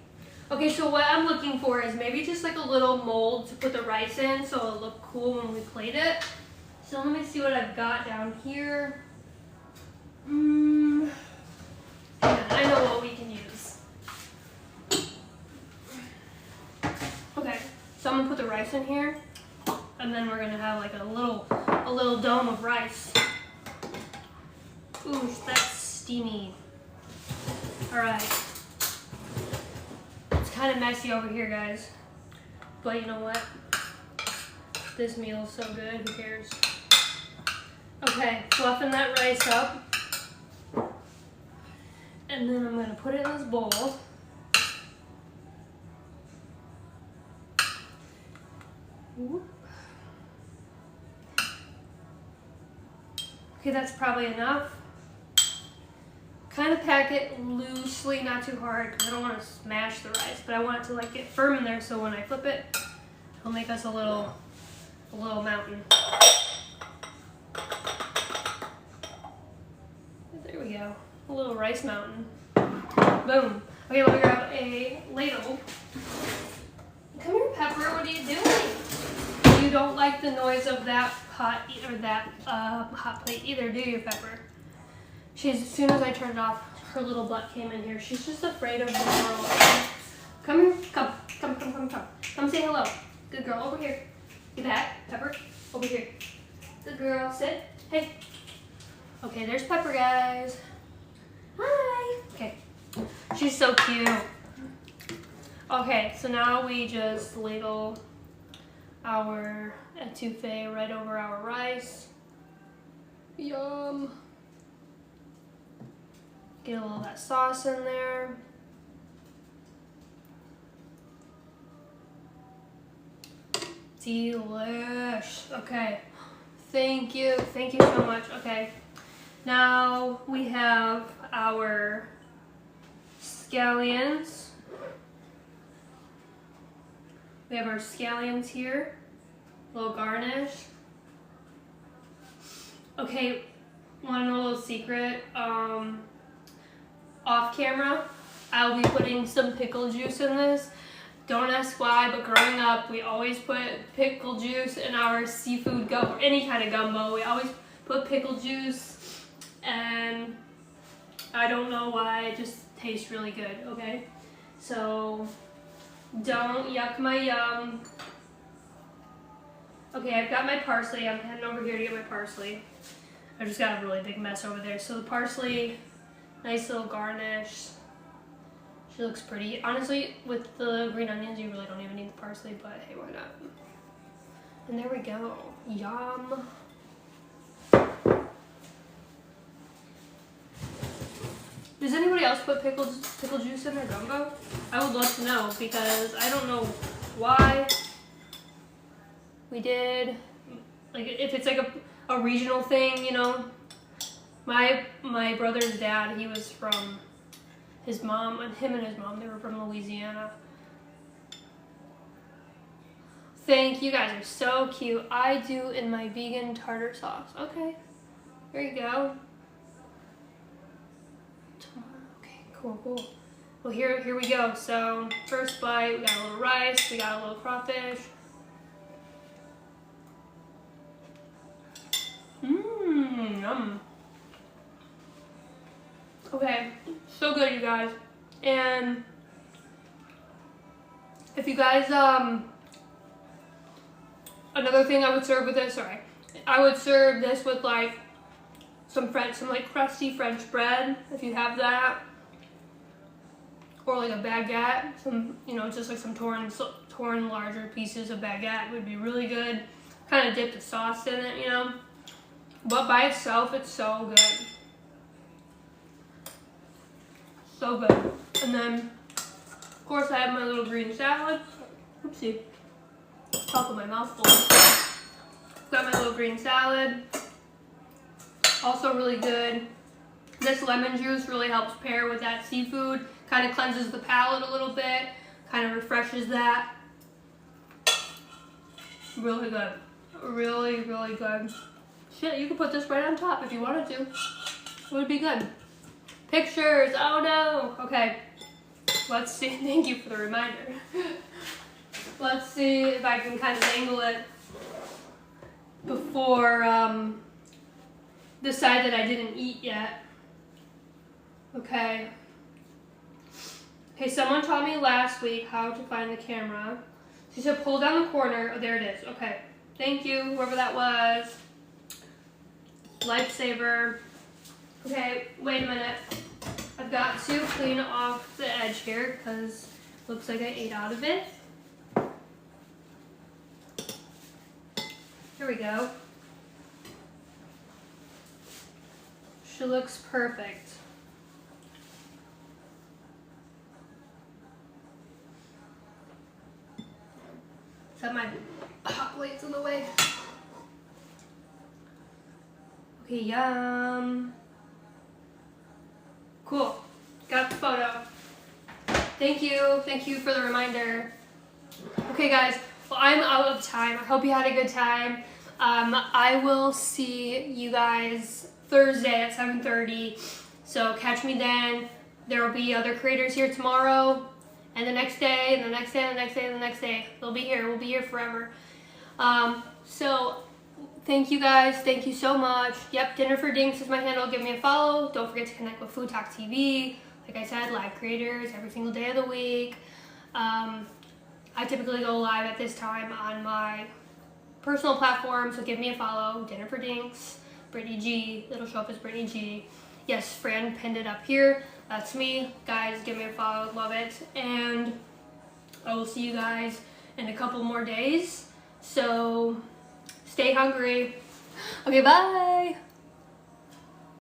Okay, so what I'm looking for is maybe just like a little mold to put the rice in so it'll look cool when we plate it. So let me see what I've got down here. I know what we can use. Okay, so I'm gonna put the rice in here, and then we're gonna have like a little dome of rice. Ooh, that's steamy. All right. It's kind of messy over here, guys, but you know what? This meal's so good. Who cares? Okay, fluffing that rice up. And then I'm going to put it in this bowl. Whoop. Okay, that's probably enough. Kind of pack it loosely, not too hard, because I don't want to smash the rice, but I want it to like get firm in there so when I flip it, it'll make us a little mountain. There we go. A little rice mountain. Boom. Okay, let me grab a ladle. Come here, Pepper. What are you doing? You don't like the noise of that pot or that hot plate either, do you, Pepper? As soon as I turned it off, her little butt came in here. She's just afraid of the world. Come here, come. Come say hello. Good girl, over here. See that, Pepper? Over here. Good girl, sit. Hey. Okay, there's Pepper, guys. Hi. Okay, she's so cute. Okay, so now we just ladle our etouffee right over our rice. Yum. Get a little of that sauce in there. Delish. Okay. Thank you so much. Okay. Now we have our scallions. We have our scallions here. A little garnish. Okay, want to know a little secret? Off camera, I'll be putting some pickle juice in this. Don't ask why, but growing up, we always put pickle juice in our seafood gumbo, or any kind of gumbo. We always put pickle juice, and I don't know why, it just tastes really good, okay? So, don't yuck my yum. Okay, I've got my parsley. I'm heading over here to get my parsley. I just got a really big mess over there. So the parsley, nice little garnish. She looks pretty. Honestly, with the green onions, you really don't even need the parsley, but hey, why not? And there we go. Yum. Does anybody else put pickle juice in their gumbo? I would love to know, because I don't know why we did. Like, if it's like a regional thing, you know. My brother's dad, he was from his mom, and him and his mom, they were from Louisiana. Thank you, guys are so cute. I do in my vegan tartar sauce. Okay, there you go. Okay, cool. Well, here we go. So first bite, we got a little rice, we got a little crawfish. Yum. Okay, so good, you guys. And if you guys, another thing I would serve with this, I would serve this with like some like crusty French bread, if you have that, or like a baguette, just like some torn larger pieces of baguette would be really good. Kind of dip the sauce in it, but by itself, it's so good. So good. And then, of course, I have my little green salad. Oopsie. Top of my mouth full. Got my little green salad. Also really good. This lemon juice really helps pair with that seafood. Kind of cleanses the palate a little bit. Kind of refreshes that. Really good. Really, really good. Shit, you could put this right on top if you wanted to. It would be good. Pictures, oh no. Okay, let's see. Thank you for the reminder. Let's see if I can kind of angle it before the side that I didn't eat yet. Okay. Okay, someone taught me last week how to find the camera. She said pull down the corner. Oh, there it is. Okay. Thank you, whoever that was. Lifesaver. Okay, wait a minute. I've got to clean off the edge here because it looks like I ate out of it. Here we go. She looks perfect. Is that my hot plate's in the way? Okay, yum. Cool. Got the photo. Thank you for the reminder. Okay guys, well I'm out of time. I hope you had a good time. I will see you guys Thursday at 7:30. So catch me then. There will be other creators here tomorrow, and the next day, and the next day, and the next day, and the next day. They'll be here. We'll be here forever. So thank you guys. Thank you so much. Yep, Dinner for Dinks is my handle. Give me a follow. Don't forget to connect with FoodTokTV. Like I said, live creators every single day of the week. I typically go live at this time on my personal platform, so give me a follow. Dinner for Dinks, Brittney G. It'll show up as Brittney G. Yes, Fran pinned it up here. That's me. Guys, give me a follow. Love it. And I will see you guys in a couple more days. So stay hungry. Okay, bye.